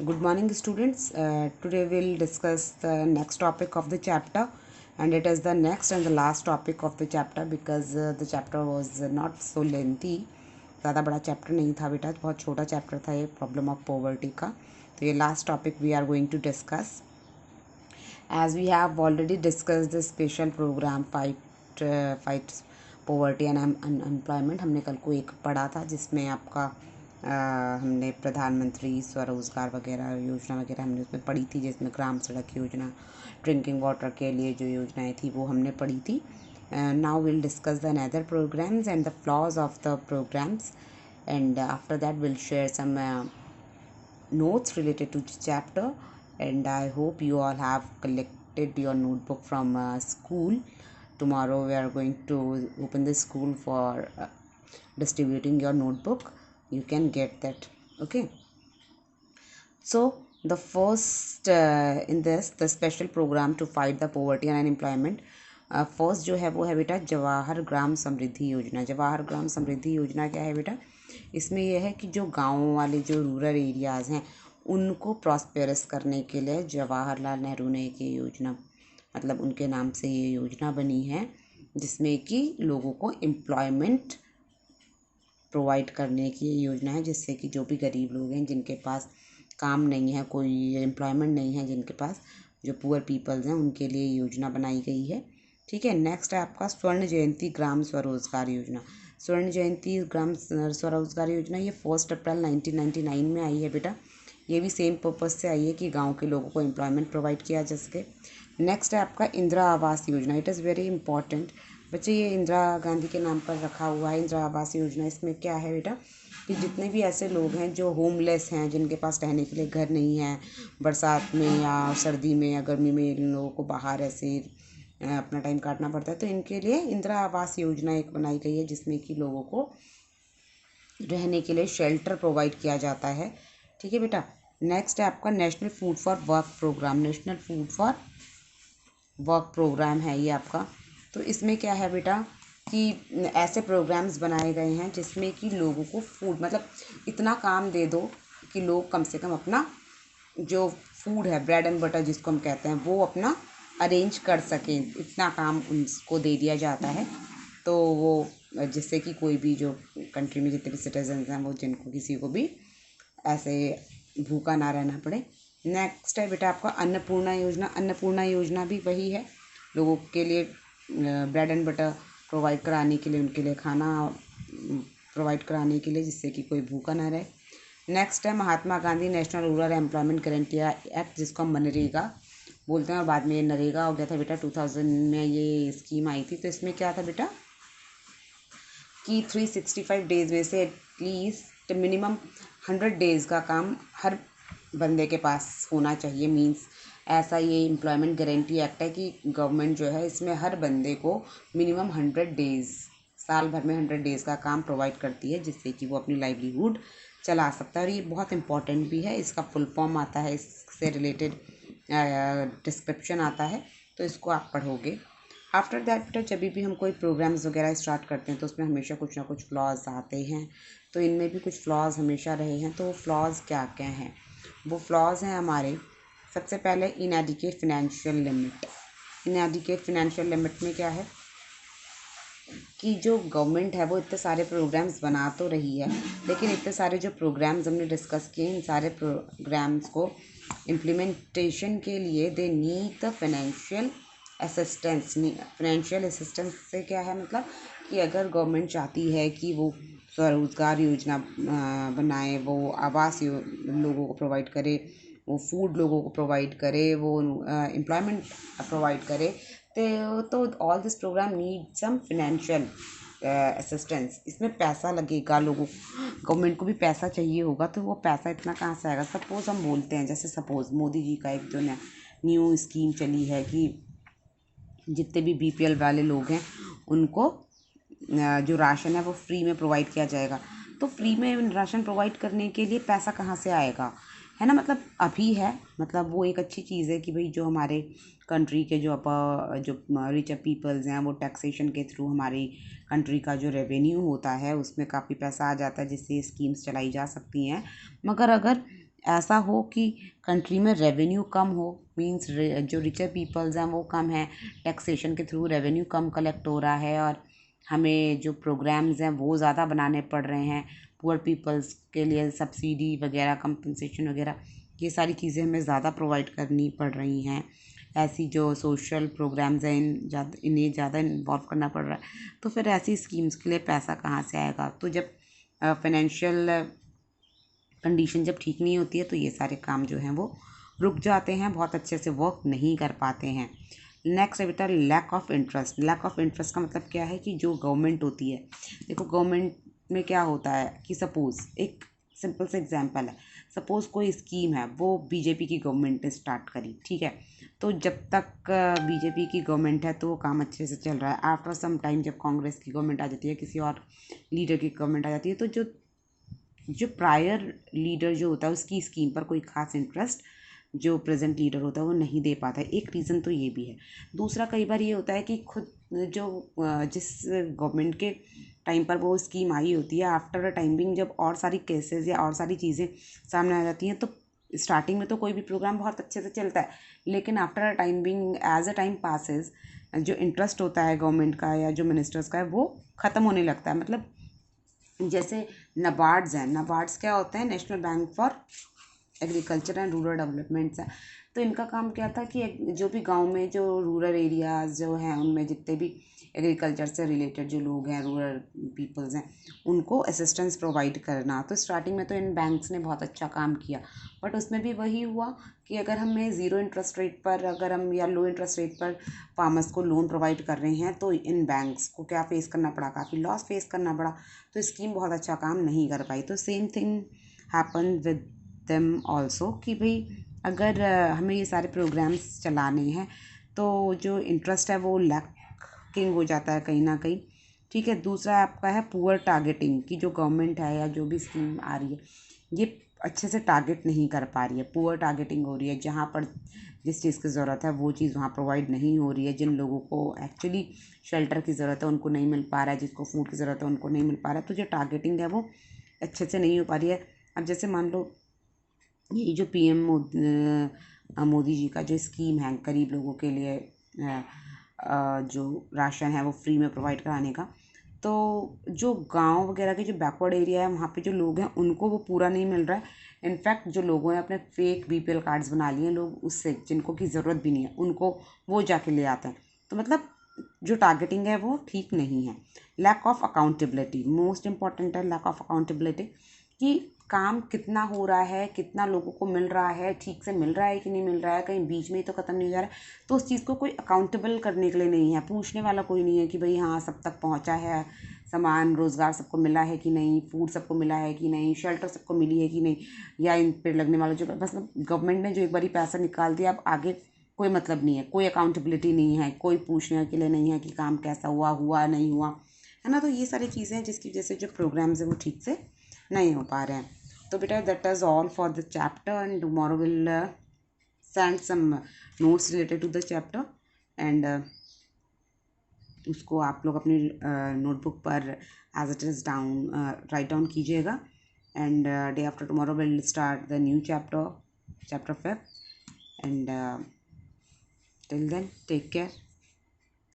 Good morning, students. Today we'll discuss the next topic of the chapter, and it is the next and the last topic of the chapter because the chapter was not so lengthy. ज़्यादा बड़ा chapter नहीं था बेटा, बहुत छोटा chapter था ये problem of poverty का. तो ये last topic we are going to discuss. As we have already discuss the special programme fight poverty and unemployment. हमने कल को एक पढ़ा था जिसमें आपका हमने प्रधानमंत्री स्वरोजगार वगैरह योजना वगैरह हमने उसमें पढ़ी थी, जिसमें ग्राम सड़क योजना, ड्रिंकिंग वाटर के लिए जो योजनाएं थी वो हमने पढ़ी थी. Now will discuss the another programmes and the flaws of the programmes, and after that we'll share some notes related to the chapter. And I hope you all have collected your notebook from school. Tomorrow we are going to open the school for distributing your notebook. You can get that. Okay, so the first in this the special program to fight the poverty and unemployment, first जो है वो है बेटा जवाहर ग्राम समृद्धि योजना. जवाहर ग्राम समृद्धि योजना क्या है बेटा? इसमें यह है कि जो गाँव वाले जो रूरल एरियाज़ हैं उनको प्रॉस्पेरस करने के लिए जवाहरलाल नेहरू ने एक योजना, मतलब उनके नाम से ये योजना बनी है, जिसमें कि लोगों को एम्प्लॉयमेंट प्रोवाइड करने की योजना है, जिससे कि जो भी गरीब लोग हैं जिनके पास काम नहीं है, कोई एम्प्लॉयमेंट नहीं है जिनके पास, जो पुअर पीपल्स हैं उनके लिए योजना बनाई गई है. ठीक है. नेक्स्ट है आपका स्वर्ण जयंती ग्राम स्वरोजगार योजना. स्वर्ण जयंती ग्राम स्वरोजगार योजना ये 1 अप्रैल 1999 में आई है बेटा. ये भी सेम पर्पज़ से आई है कि गांव के लोगों को एम्प्लॉयमेंट प्रोवाइड किया जा सके. नेक्स्ट है आपका Indira Awas Yojana. It is very important बच्चे, ये इंदिरा गांधी के नाम पर रखा हुआ है इंदिरा आवास योजना. इसमें क्या है बेटा कि जितने भी ऐसे लोग हैं जो होमलेस हैं, जिनके पास रहने के लिए घर नहीं है, बरसात में या सर्दी में या गर्मी में इन लोगों को बाहर ऐसे अपना टाइम काटना पड़ता है, तो इनके लिए इंदिरा आवास योजना एक बनाई गई है, जिसमें कि लोगों को रहने के लिए शेल्टर प्रोवाइड किया जाता है. ठीक है बेटा. नेक्स्ट है आपका national food for work programme. National food for work programme है ये आपका. तो इसमें क्या है बेटा कि ऐसे प्रोग्राम्स बनाए गए हैं जिसमें कि लोगों को फूड, मतलब इतना काम दे दो कि लोग कम से कम अपना जो फूड है, ब्रेड एंड बटर जिसको हम कहते हैं, वो अपना अरेंज कर सकें. इतना काम उनको दे दिया जाता है, तो वो जिससे कि कोई भी जो कंट्री में जितने भी सिटीजन्स हैं वो जिनको किसी को भी ऐसे भूखा ना रहना पड़े. नेक्स्ट है बेटा आपका अन्नपूर्णा योजना. अन्नपूर्णा योजना भी वही है, लोगों के लिए ब्रेड एंड बटर प्रोवाइड कराने के लिए, उनके लिए खाना प्रोवाइड कराने के लिए, जिससे कि कोई भूखा ना रहे. नेक्स्ट है Mahatma Gandhi National Rural Employment Guarantee Act, जिसको हम मनरेगा बोलते हैं, और बाद में ये नरेगा हो गया था बेटा. 2000 में ये स्कीम आई थी. तो इसमें क्या था बेटा कि 365 डेज़ में से एटलीस्ट मिनिमम 100 डेज़ का काम हर बंदे के पास होना चाहिए. मींस ऐसा ये एम्प्लॉयमेंट गारंटी एक्ट है कि गवर्नमेंट जो है इसमें हर बंदे को मिनिमम 100 डेज़, साल भर में 100 डेज़ का काम प्रोवाइड करती है, जिससे कि वो अपनी लाइवलीहुड चला सकता है. और ये बहुत इंपॉर्टेंट भी है. इसका फुल फॉर्म आता है, इससे रिलेटेड डिस्क्रिप्शन आता है, तो इसको आप पढ़ोगे. आफ्टर दैट बेटा जब भी हम कोई प्रोग्राम्स वगैरह स्टार्ट करते हैं तो उसमें हमेशा कुछ ना कुछ फ्लॉज आते हैं. तो इनमें भी कुछ फ्लॉज हमेशा रहे हैं. तो फ्लॉज क्या क्या हैं? वो फ्लॉज हैं हमारे, सबसे पहले इनएडिक्वेट फिनेंशियल लिमिट. इनएडिक्वेट फिनेंशियल लिमिट में क्या है कि जो गवर्नमेंट है वो इतने सारे प्रोग्राम्स बना तो रही है, लेकिन इतने सारे जो प्रोग्राम्स हमने डिस्कस किए, इन सारे प्रोग्राम्स को इम्प्लीमेंटेशन के लिए they need the financial assistance. Financial assistance से क्या है मतलब कि अगर गवर्नमेंट चाहती है कि वो स्वरोजगार योजना बनाए, वो आवास लोगों को प्रोवाइड करे, वो फूड लोगों को प्रोवाइड करे, वो एम्प्लॉयमेंट प्रोवाइड करे, तो all this programme need some financial assistance. इसमें पैसा लगेगा, लोगों गवर्नमेंट को भी पैसा चाहिए होगा. तो वो पैसा इतना कहाँ से आएगा? सपोज हम बोलते हैं, जैसे सपोज मोदी जी का एक जो न्यू स्कीम चली है कि जितने भी BPL वाले लोग हैं उनको जो राशन है वो फ्री में प्रोवाइड किया जाएगा. तो फ्री में राशन प्रोवाइड करने के लिए पैसा कहाँ से आएगा, है ना? मतलब अभी है, मतलब वो एक अच्छी चीज़ है कि भाई जो हमारे कंट्री के जो रिच पीपल्स हैं वो टैक्सेशन के थ्रू हमारी कंट्री का जो रेवेन्यू होता है उसमें काफ़ी पैसा आ जाता है, जिससे स्कीम्स चलाई जा सकती हैं. मगर अगर ऐसा हो कि कंट्री में रेवेन्यू कम हो, मींस जो रिचर पीपल्स हैं वो कम है, टैक्सेशन के थ्रू रेवेन्यू कम कलेक्ट हो रहा है और हमें जो प्रोग्राम्स हैं वो ज़्यादा बनाने पड़ रहे हैं, पुअर पीपल्स के लिए सब्सिडी वगैरह, कंपनसेशन वगैरह, ये सारी चीज़ें हमें ज़्यादा प्रोवाइड करनी पड़ रही हैं। ऐसी जो सोशल प्रोग्राम्स हैं इन्हें ज़्यादा इन्वॉल्व करना पड़ रहा है, तो फिर ऐसी स्कीम्स के लिए पैसा कहाँ से आएगा? तो जब फाइनेंशियल कंडीशन जब ठीक नहीं होती है तो ये सारे काम जो हैं वो रुक जाते हैं, बहुत अच्छे से वर्क नहीं कर पाते हैं। नेक्स्ट है बेटा lack of interest. Lack of interest का मतलब क्या है कि जो गवर्नमेंट होती है, देखो गवर्नमेंट में क्या होता है कि सपोज़ एक सिंपल सा एग्जांपल है, सपोज़ कोई स्कीम है वो बीजेपी की गवर्नमेंट ने स्टार्ट करी, ठीक है, तो जब तक बीजेपी की गवर्नमेंट है तो वो काम अच्छे से चल रहा है। आफ्टर सम टाइम जब कांग्रेस की गवर्नमेंट आ जाती है, किसी और लीडर की गवर्नमेंट आ जाती है, तो जो प्रायर लीडर जो होता है उसकी स्कीम पर कोई खास इंटरेस्ट जो प्रेजेंट लीडर होता है वो नहीं दे पाता है। एक रीज़न तो ये भी है। दूसरा कई बार ये होता है कि खुद जो जिस गवर्नमेंट के टाइम पर वो स्कीम आई होती है, आफ्टर अ टाइमिंग जब और सारी केसेस या और सारी चीज़ें सामने आ जाती हैं, तो स्टार्टिंग में तो कोई भी प्रोग्राम बहुत अच्छे से चलता है, लेकिन after a timing as a time passes जो इंटरेस्ट होता है गवर्नमेंट का या जो मिनिस्टर्स का है वो ख़त्म होने लगता है। मतलब जैसे नबार्ड्स हैं, नबार्ड्स क्या होते हैं, national bank for agriculture and rural developments है। तो इनका काम क्या था कि जो भी गांव में जो रूरल एरियाज़ जो हैं उनमें जितने भी एग्रीकल्चर से रिलेटेड जो लोग हैं, रूरल पीपल्स हैं, उनको असिस्टेंस प्रोवाइड करना। तो स्टार्टिंग में तो इन बैंक्स ने बहुत अच्छा काम किया, बट उसमें भी वही हुआ कि अगर हमें ज़ीरो इंटरेस्ट रेट पर अगर हम या लो इंटरेस्ट रेट पर फार्मर्स को लोन प्रोवाइड कर रहे हैं, तो इन बैंक्स को क्या फेस करना पड़ा, काफ़ी लॉस फेस करना पड़ा। तो स्कीम बहुत अच्छा काम नहीं कर पाई। तो same thing happen with them also कि भाई अगर हमें ये सारे प्रोग्राम्स चलाने हैं तो जो इंटरेस्ट है वो लैकिंग हो जाता है कहीं ना कहीं, ठीक है। दूसरा आपका है पुअर टारगेटिंग, कि जो गवर्नमेंट है या जो भी स्कीम आ रही है ये अच्छे से टारगेट नहीं कर पा रही है, पुअर टारगेटिंग हो रही है। जहाँ पर जिस चीज़ की ज़रूरत है वो चीज़ वहाँ प्रोवाइड नहीं हो रही है। जिन लोगों को एक्चुअली शेल्टर की ज़रूरत है उनको नहीं मिल पा रहा है, जिसको फूड की ज़रूरत है उनको नहीं मिल पा रहा है। तो जो टारगेटिंग है वो अच्छे से नहीं हो पा रही है। अब जैसे मान लो ये जो पीएम मोदी जी का जो स्कीम है गरीब लोगों के लिए, जो राशन है वो फ्री में प्रोवाइड कराने का, तो जो गांव वगैरह के जो बैकवर्ड एरिया है वहाँ पे जो लोग हैं उनको वो पूरा नहीं मिल रहा है। इनफैक्ट जो लोगों ने अपने फेक बीपीएल कार्ड्स बना लिए हैं लोग, उससे जिनको की ज़रूरत भी नहीं है उनको वो जाके ले आते हैं। तो मतलब जो टारगेटिंग है वो ठीक नहीं है। Lack of accountability most important है, लैक ऑफ अकाउंटेबिलिटी कि काम कितना हो रहा है, कितना लोगों को मिल रहा है, ठीक से मिल रहा है कि नहीं मिल रहा है, कहीं बीच में ही तो ख़त्म नहीं हो जा रहा है। तो उस चीज़ को कोई अकाउंटेबल करने के लिए नहीं है, पूछने वाला कोई नहीं है कि भाई हाँ सब तक पहुँचा है, सामान रोज़गार सबको मिला है कि नहीं, फूड सबको मिला है कि नहीं, शेल्टर सबको मिली है कि नहीं, या इन पर लगने वाला जो बस गवर्नमेंट ने जो एक बारी पैसा निकाल दिया अब आगे कोई मतलब नहीं है, कोई अकाउंटेबिलिटी नहीं है, कोई पूछने के लिए नहीं है कि काम कैसा हुआ, हुआ नहीं हुआ, है ना। तो ये सारी चीज़ें हैं जिसकी वजह से जो प्रोग्राम्स हैं वो ठीक से नहीं हो पा रहे हैं। तो बेटा that is all for the chapter and tomorrow will send some notes related to the chapter and उसको आप लोग अपनी नोटबुक पर as it is down write down कीजिएगा। And day after tomorrow will start the new chapter 5 and till then take care.